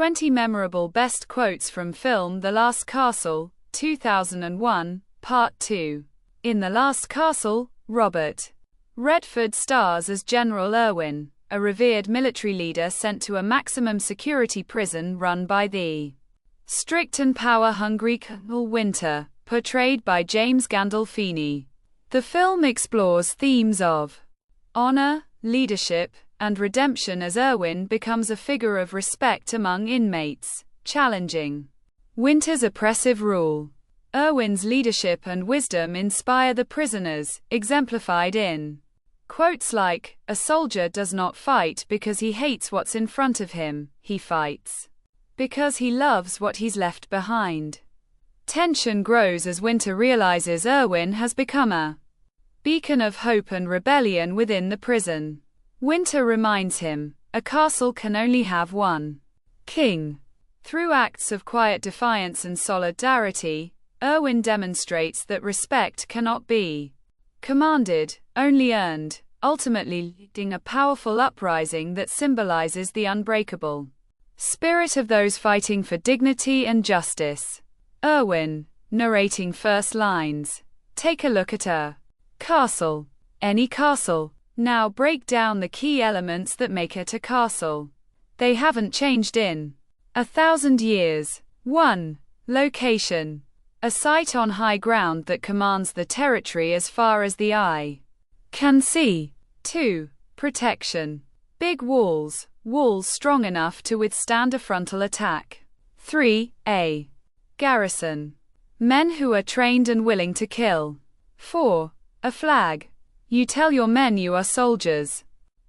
20 memorable best quotes from film The Last Castle, 2001, Part 2. In The Last Castle, Robert Redford stars as General Irwin, a revered military leader sent to a maximum security prison run by the strict and power-hungry Colonel Winter, portrayed by James Gandolfini. The film explores themes of honor, leadership, and redemption as Irwin becomes a figure of respect among inmates, challenging Winter's oppressive rule. Irwin's leadership and wisdom inspire the prisoners, exemplified in quotes like, "A soldier does not fight because he hates what's in front of him, he fights because he loves what he's left behind." Tension grows as Winter realizes Irwin has become a beacon of hope and rebellion within the prison. Winter reminds him, a castle can only have one king. Through acts of quiet defiance and solidarity, Irwin demonstrates that respect cannot be commanded, only earned, ultimately leading a powerful uprising that symbolizes the unbreakable spirit of those fighting for dignity and justice. Irwin, narrating first lines. Take a look at a castle. Any castle. Now break down the key elements that make it a castle. They haven't changed in 1,000 years. 1. Location. A site on high ground that commands the territory as far as the eye can see. 2. Protection. Big walls. Walls strong enough to withstand a frontal attack. 3. A garrison. Men who are trained and willing to kill. 4. A flag. You tell your men you are soldiers.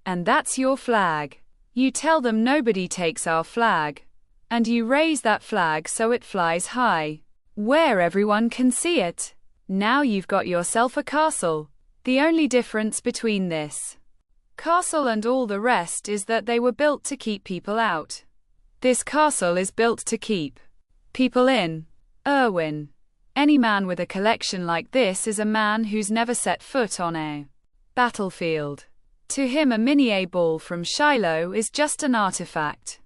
And that's your flag. You tell them nobody takes our flag. And you raise that flag so it flies high, where everyone can see it. Now you've got yourself a castle. The only difference between this castle and all the rest is that they were built to keep people out. This castle is built to keep people in. Irwin. Any man with a collection like this is a man who's never set foot on a battlefield. To him, a mini A ball from Shiloh is just an artifact.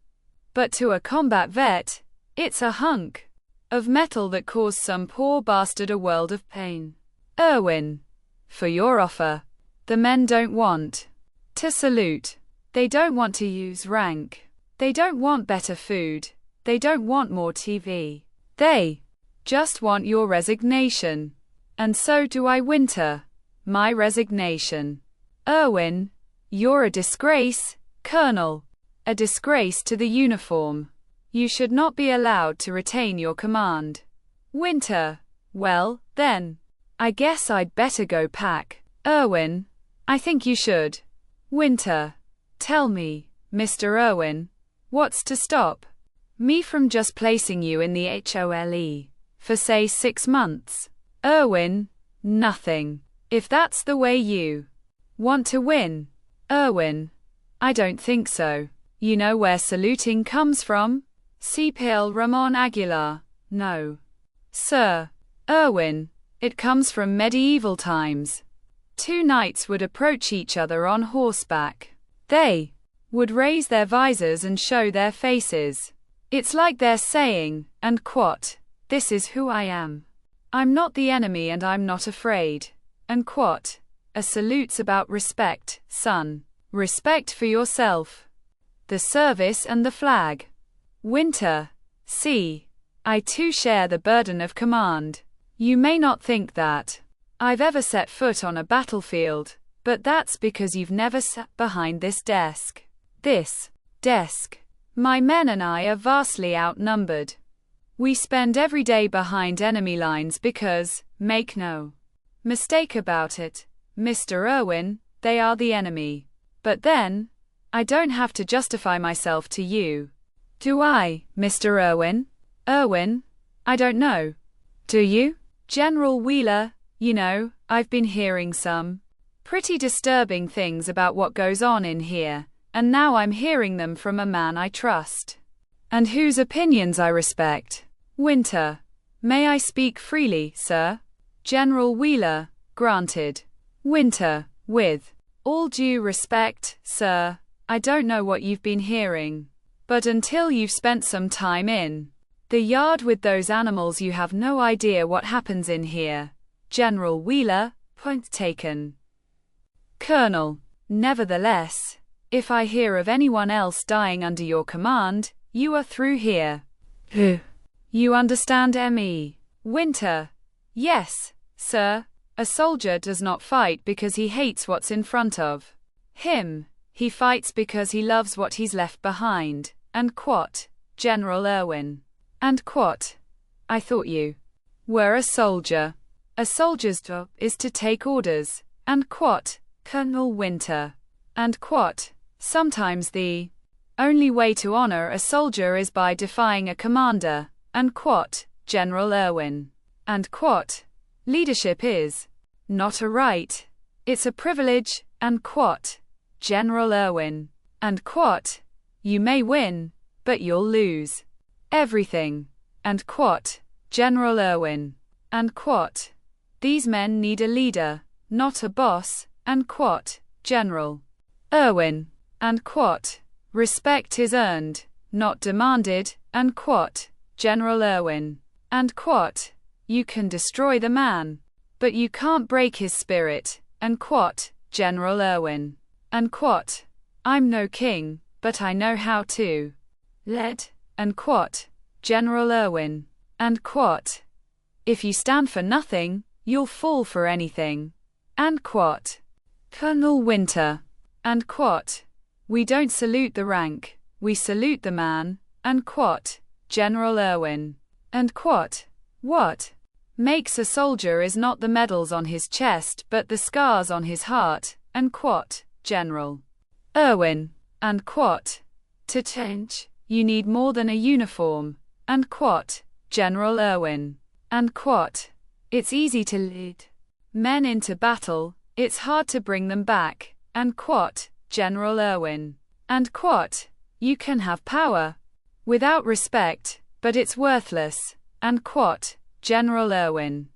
But to a combat vet, it's a hunk of metal that caused some poor bastard a world of pain. Irwin. For your offer. The men don't want to salute. They don't want to use rank. They don't want better food. They don't want more TV. They just want your resignation. And so do I, Winter. My resignation. Irwin. You're a disgrace, Colonel. A disgrace to the uniform. You should not be allowed to retain your command. Winter. Well, then, I guess I'd better go pack. Irwin. I think you should. Winter. Tell me, Mr. Irwin, what's to stop me from just placing you in the HOLE for say 6 months? Irwin. Nothing. If that's the way you want to win. Irwin. I don't think so. You know where saluting comes from? Cepal Ramon Aguilar. No. Sir. Irwin. It comes from medieval times. 2 knights would approach each other on horseback. They would raise their visors and show their faces. It's like they're saying, and quote, "This is who I am. I'm not the enemy and I'm not afraid." And quote, "A salute's about respect, son. Respect for yourself, the service and the flag." Winter. See, I too share the burden of command. You may not think that I've ever set foot on a battlefield, but that's because you've never sat behind this desk. This desk. My men and I are vastly outnumbered. We spend every day behind enemy lines because, make no mistake about it, Mr. Irwin, they are the enemy. But then, I don't have to justify myself to you. Do I, Mr. Irwin? Irwin? I don't know. Do you? General Wheeler, you know, I've been hearing some pretty disturbing things about what goes on in here, and now I'm hearing them from a man I trust and whose opinions I respect. Winter. May I speak freely, sir? General Wheeler. Granted. Winter. With all due respect, sir, I don't know what you've been hearing. But until you've spent some time in the yard with those animals, you have no idea what happens in here. General Wheeler, point taken. Colonel, nevertheless, if I hear of anyone else dying under your command, you are through here. You understand me? Winter. Yes, sir. A soldier does not fight because he hates what's in front of him. He fights because he loves what he's left behind. And quote, General Irwin. And quote, I thought you were a soldier. A soldier's job is to take orders. And quote, Colonel Winter. And quote, sometimes the only way to honor a soldier is by defying a commander. And quote, General Irwin. And quote, leadership is not a right, it's a privilege. And quote, General Irwin. And quote, you may win, but you'll lose everything. And quote, General Irwin. And quote, these men need a leader, not a boss. And quote, General Irwin. And quote, respect is earned, not demanded. And quote, General Irwin. And quote, you can destroy the man, but you can't break his spirit. And quote, General Irwin. And quote, I'm no king, but I know how to lead. And quote, General Irwin. And quote, if you stand for nothing, you'll fall for anything. And quote, Colonel Winter. And quote, we don't salute the rank, we salute the man. And quote, General Irwin. And quote, what makes a soldier is not the medals on his chest but the scars on his heart. And quote, General Irwin. And quote, to change, you need more than a uniform. And quote, General Irwin. And quote, it's easy to lead men into battle, it's hard to bring them back. And quote, General Irwin. And quote, you can have power without respect, but it's worthless. And quote, General Irwin.